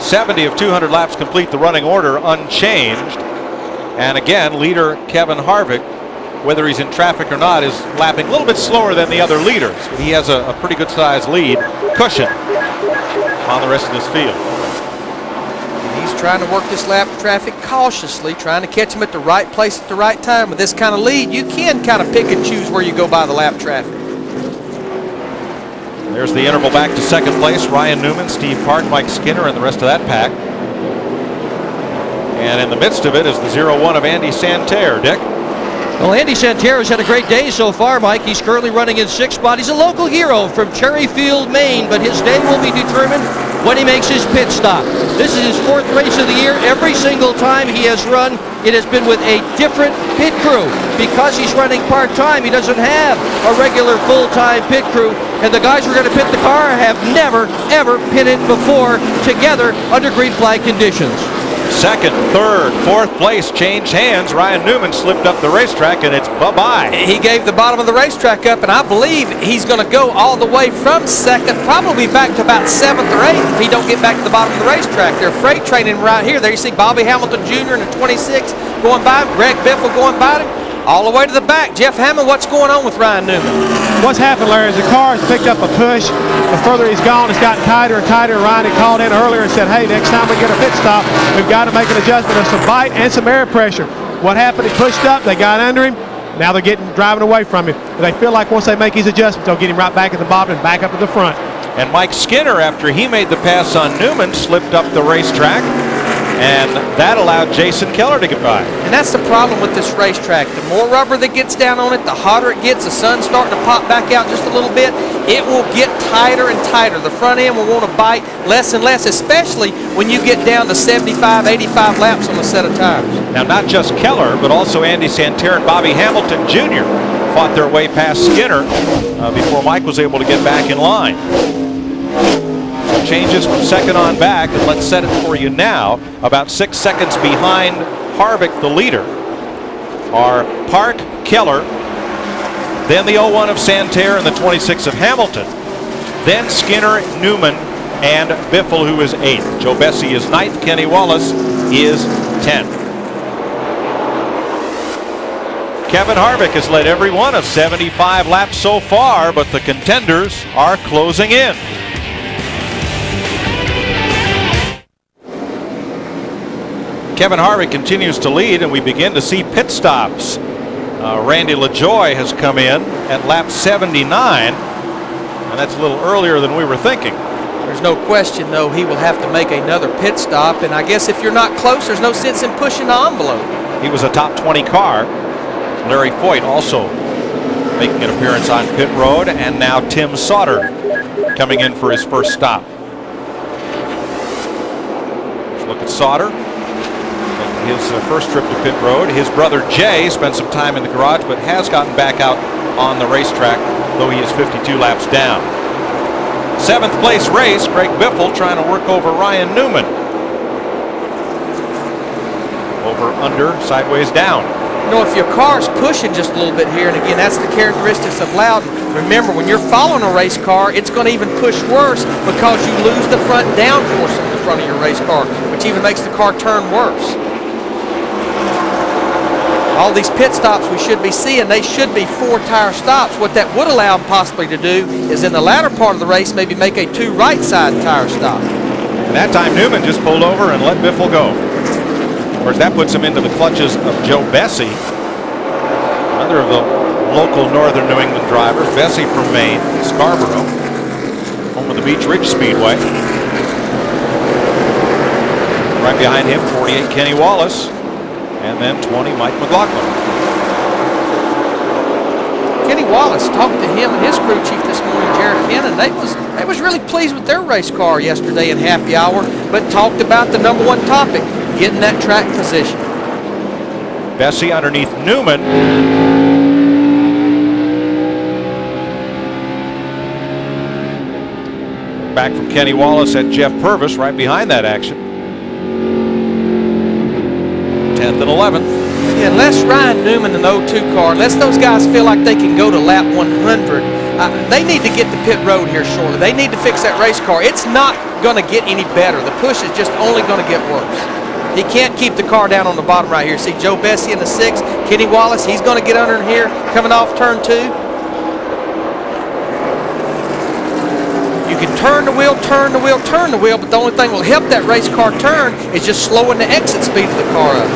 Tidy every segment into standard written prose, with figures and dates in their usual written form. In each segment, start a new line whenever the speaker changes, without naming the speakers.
70 of 200 laps complete the running order unchanged. And again, leader Kevin Harvick, whether he's in traffic or not, is lapping a little bit slower than the other leaders. But he has a pretty good sized lead cushion on the rest of this field.
He's trying to work this lap traffic cautiously, trying to catch him at the right place at the right time. With this kind of lead, you can kind of pick and choose where you go by the lap traffic.
There's the interval back to second place. Ryan Newman, Steve Park, Mike Skinner, and the rest of that pack. And in the midst of it is the 0-1 of Andy Santerre. Dick?
Well, Andy Santerre has had a great day so far, Mike. He's currently running in 6th spot. He's a local hero from Cherryfield, Maine, but his day will be determined when he makes his pit stop. This is his 4th race of the year. Every single time he has run, it has been with a different pit crew. Because he's running part-time, he doesn't have a regular full-time pit crew, and the guys who are going to pit the car have never, ever pitted before together under green flag conditions.
Second, third, fourth place changed hands. Ryan Newman slipped up the racetrack, and it's bye-bye.
He gave the bottom of the racetrack up, and I believe he's going to go all the way from second, probably back to about 7th or 8th if he don't get back to the bottom of the racetrack. They're freight training right here. There you see Bobby Hamilton Jr. in the 26 going by him, Greg Biffle going by him, all the way to the back. Jeff Hammond, what's going on with Ryan Newman?
What's happened, Larry, is the car has picked up a push. The further he's gone, it's gotten tighter and tighter. Ryan had called in earlier and said, hey, next time we get a pit stop, we've got to make an adjustment of some bite and some air pressure. What happened? He pushed up, they got under him. Now they're driving away from him. They feel like once they make these adjustments, they'll get him right back at the bottom and back up to the front.
And Mike Skinner, after he made the pass on Newman, slipped up the racetrack, and that allowed Jason Keller to get by.
And that's the problem with this racetrack. The more rubber that gets down on it, the hotter it gets. The sun's starting to pop back out just a little bit. It will get tighter and tighter. The front end will want to bite less and less, especially when you get down to 75, 85 laps on a set of tires.
Now, not just Keller, but also Andy Santerre and Bobby Hamilton Jr. fought their way past Skinner before Mike was able to get back in line. Changes from second on back, and let's set it for you now. About 6 seconds behind Harvick, the leader, are Park, Keller, then the 0-1 of Santerre and the 26 of Hamilton, then Skinner, Newman, and Biffle, who is 8th. Joe Bessie is 9th. Kenny Wallace is 10th. Kevin Harvick has led every one of 75 laps so far, but the contenders are closing in. Kevin Harvick continues to lead, and we begin to see pit stops. Randy LaJoie has come in at lap 79, and that's a little earlier than we were thinking.
There's no question, though, he will have to make another pit stop, and I guess if you're not close, there's no sense in pushing the envelope.
He was a top 20 car. Larry Foyt also making an appearance on pit road, and now Tim Sauter coming in for his first stop. Let's look at Sauter. His first trip to pit road. His brother Jay spent some time in the garage, but has gotten back out on the racetrack, though he is 52 laps down. 7th place race, Greg Biffle trying to work over Ryan Newman. Over, under, sideways, down.
You know, if your car's pushing just a little bit here, and again, that's the characteristics of Loudon. Remember, when you're following a race car, it's going to even push worse because you lose the front downforce in the front of your race car, which even makes the car turn worse. All these pit stops we should be seeing, they should be 4-tire stops. What that would allow them possibly to do is in the latter part of the race maybe make a 2 right-side tire stop.
And that time Newman just pulled over and let Biffle go. Of course, that puts him into the clutches of Joe Bessie, another of the local northern New England drivers. Bessie from Maine, Scarborough, home of the Beach Ridge Speedway. Right behind him, 48 Kenny Wallace. And then 20, Mike McLaughlin.
Kenny Wallace talked to him and his crew chief this morning, Jared Finn, and they was really pleased with their race car yesterday in happy hour, but talked about the #1 topic, getting that track position.
Bessie underneath Newman. Back from Kenny Wallace at Jeff Purvis, right behind that action. 10th and 11th.
Yeah, unless Ryan Newman, an 02 car, unless those guys feel like they can go to lap 100 They need to get to pit road here shortly. They need to fix that race car. It's not going to get any better. The push is just only going to get worse. He can't keep the car down on the bottom right here. See Joe Bessie in the 6th. Kenny Wallace, he's going to get under here coming off turn 2. You can turn the wheel, turn the wheel, turn the wheel, but the only thing will help that race car turn is just slowing the exit speed of the car up.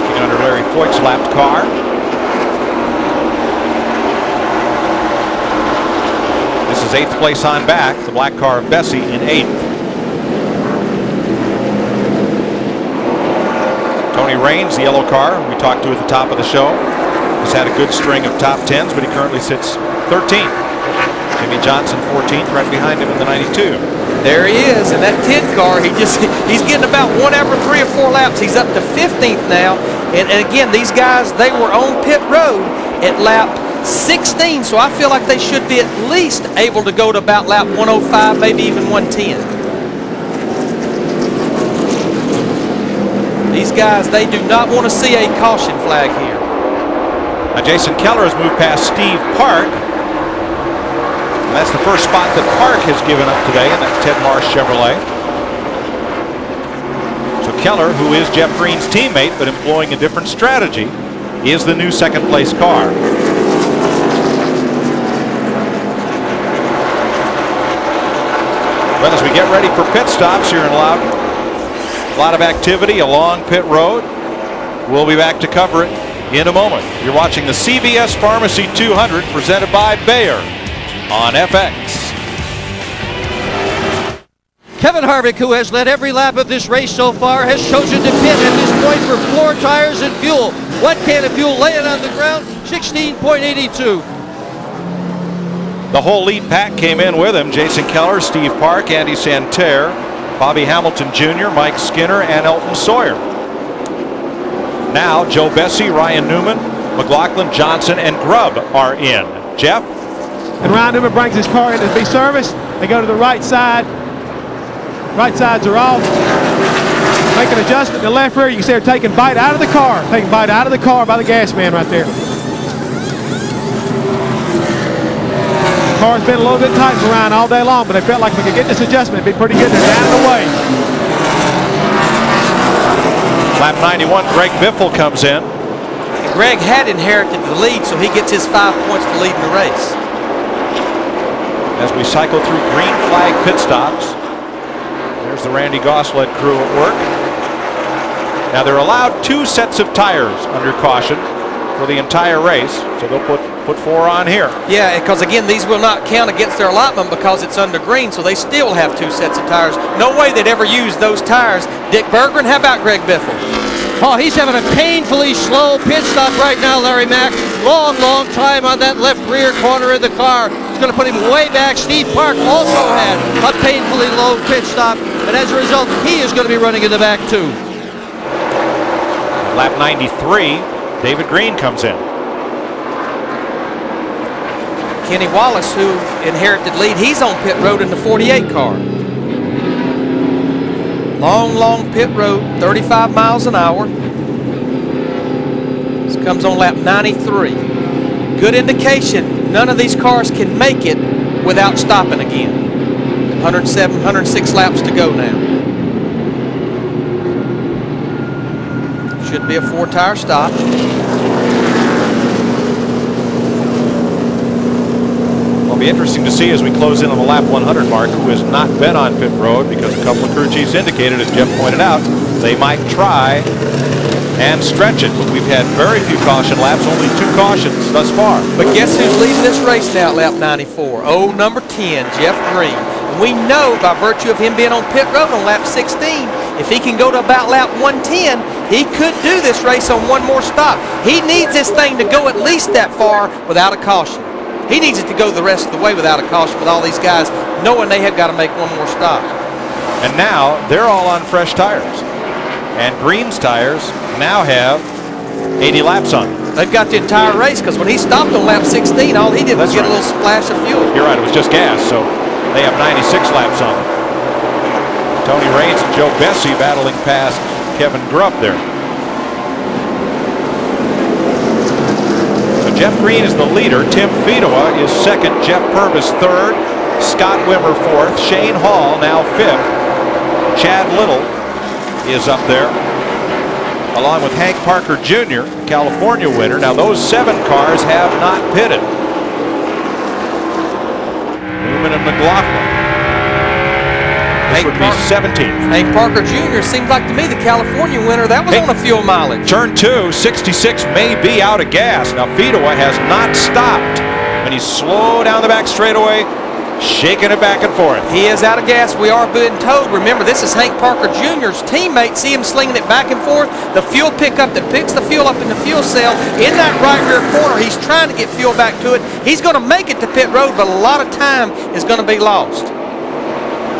Looking under Larry Foyt's lapped car. This is 8th place on back, the black car of Bessie in 8th. Tony Raines, the yellow car we talked to at the top of the show, has had a good string of top 10s, but he currently sits 13th. Jimmy Johnson 14th, right behind him in the 92.
There he is in that 10 car. He's getting about 1 every 3 or 4 laps. He's up to 15th now. And again, these guys, they were on pit road at lap 16, so I feel like they should be at least able to go to about lap 105, maybe even 110. These guys, they do not want to see a caution flag here.
Now Jason Keller has moved past Steve Park. And that's the first spot that Park has given up today in that Ted Marsh Chevrolet. So Keller, who is Jeff Green's teammate but employing a different strategy, is the new 2nd place car. Well, as we get ready for pit stops here in Loudon, a lot of activity along pit road. We'll be back to cover it in a moment. You're watching the CVS Pharmacy 200 presented by Bayer on FX.
Kevin Harvick, who has led every lap of this race so far, has chosen to pit at this point for floor tires and fuel. 1 can of fuel laying on the ground, 16.82.
The whole lead pack came in with him. Jason Keller, Steve Park, Andy Santerre, Bobby Hamilton Jr., Mike Skinner, and Elton Sawyer. Now Joe Bessie, Ryan Newman, McLaughlin, Johnson, and Grubb are in. Jeff?
And Ryan Newman brings his car in to be serviced. They go to the right side. Right sides are off. Make an adjustment in the left rear. You can see they're taking bite out of the car. Taking bite out of the car by the gas man right there. The car's been a little bit tight for Ryan all day long, but they felt like if we could get this adjustment, it'd be pretty good. They're down and away.
Lap 91, Greg Biffle comes in.
Greg had inherited the lead, so he gets his 5 points for leading the race.
As we cycle through green flag pit stops, there's the Randy Goss-led crew at work. Now they're allowed 2 sets of tires under caution for the entire race, so they'll put 4 on here.
Yeah, because again, these will not count against their allotment because it's under green, so they still have 2 sets of tires. No way they'd ever use those tires. Dick Berggren, how about Greg Biffle?
Oh, he's having a painfully slow pit stop right now, Larry Mack. Long time on that left rear corner of the car. It's going to put him way back. Steve Park also had a painfully low pit stop, and as a result, he is going to be running in the back too.
Lap 93, David Green comes in.
Kenny Wallace, who inherited lead, he's on pit road in the 48 car. Long pit road, 35 miles an hour. This comes on lap 93. Good indication none of these cars can make it without stopping again. 107, 106 laps to go now. Should be a 4-tire stop.
It'll be interesting to see as we close in on the lap 100 mark who has not been on pit road, because a couple of crew chiefs indicated, as Jeff pointed out, they might try and stretch it. But we've had very few caution laps, only 2 cautions thus far.
But guess who's leading this race now at lap 94? Oh, number 10, Jeff Green. And we know by virtue of him being on pit road on lap 16, if he can go to about lap 110, he could do this race on 1 more stop. He needs this thing to go at least that far without a caution. He needs it to go the rest of the way without a caution, with all these guys knowing they have got to make 1 more stop.
And now they're all on fresh tires. And Green's tires now have 80 laps on them.
They've got the entire race, because when he stopped on lap 16, all he did was get a little splash of fuel.
You're right, it was just gas, so they have 96 laps on them. Tony Raines and Joe Bessie battling past Kevin Grubb there. Jeff Green is the leader. Tim Fedowa is second. Jeff Purvis third. Scott Wimmer fourth. Shane Hall now fifth. Chad Little is up there, along with Hank Parker Jr., the California winner. Now those 7 cars have not pitted. Newman and McLaughlin. This would be 17th.
Hank Parker Jr. seems like to me the California winner. That was on a fuel mileage.
Turn 2, 66 may be out of gas. Now Fedowa has not stopped, and he's slow down the back straightaway, shaking it back and forth.
He is out of gas. We are being towed. Remember, this is Hank Parker Jr.'s teammate. See him slinging it back and forth. The fuel pickup that picks the fuel up in the fuel cell in that right rear corner. He's trying to get fuel back to it. He's going to make it to pit road, but a lot of time is going to be lost.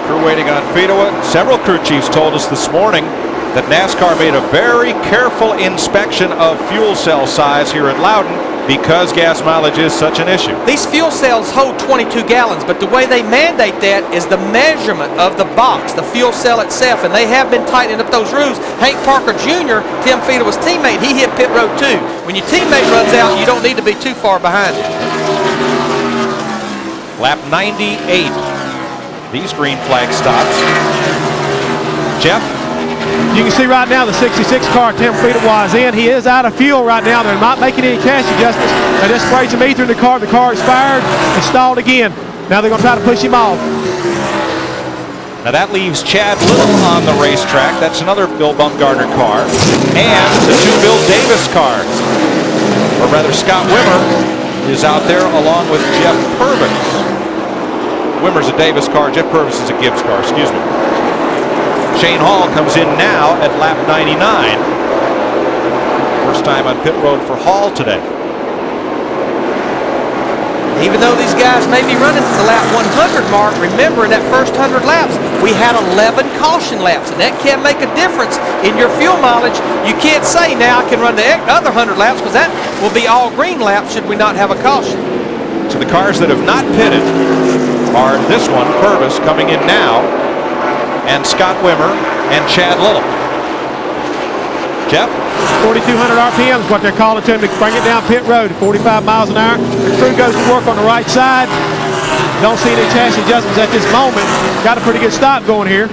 Crew waiting on Fedowa. Several crew chiefs told us this morning that NASCAR made a very careful inspection of fuel cell size here at Loudon because gas mileage is such an issue.
These fuel cells hold 22 gallons, but the way they mandate that is the measurement of the box, the fuel cell itself, and they have been tightening up those rules. Hank Parker Jr., Tim Fedowa's teammate, he hit pit road too. When your teammate runs out, you don't need to be too far behind him.
Lap 98. These green flag stops. Jeff?
You can see right now the 66 car Tim Fedowa is in. He is out of fuel right now. They're not making any cash adjustments. They just sprayed some ether in the car. The car is fired and stalled again. Now they're going to try to push him off.
Now that leaves Chad Little on the racetrack. That's another Bill Bumgarner car. And the 2 Bill Davis cars. Or rather, Scott Wimmer is out there along with Jeff Purvis. Wimmer's a Davis car. Jeff Purvis is a Gibbs car. Excuse me. Shane Hall comes in now at lap 99. First time on pit road for Hall today.
Even though these guys may be running to the lap 100 mark, remember in that first 100 laps, we had 11 caution laps, and that can make a difference in your fuel mileage. You can't say now I can run the other 100 laps because that will be all green laps should we not have a caution.
So the cars that have not pitted are this one, Purvis, coming in now, and Scott Wimmer and Chad Little. Jeff? 4,200
RPM is what they're calling to him to bring it down pit road at 45 miles an hour. The crew goes to work on the right side. Don't see any chassis adjustments at this moment. Got a pretty good stop going here.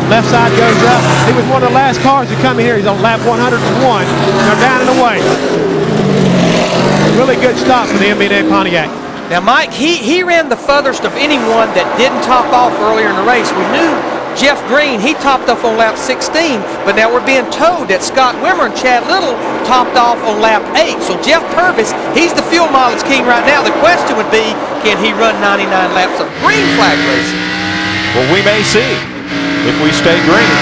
Left side goes up. He was one of the last cars to come in here. He's on lap 101. They're down and away. Really good stop for the NBS Pontiac.
Now, Mike, he ran the furthest of anyone that didn't top off earlier in the race. We knew Jeff Green, he topped off on lap 16, but now we're being told that Scott Wimmer and Chad Little topped off on lap 8. So Jeff Purvis, he's the fuel mileage king right now. The question would be, can he run 99 laps of green flag racing?
Well, we may see if we stay green.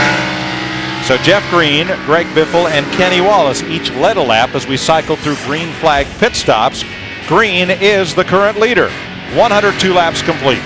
So Jeff Green, Greg Biffle, and Kenny Wallace each led a lap as we cycled through green flag pit stops. Green is the current leader. 102 laps complete.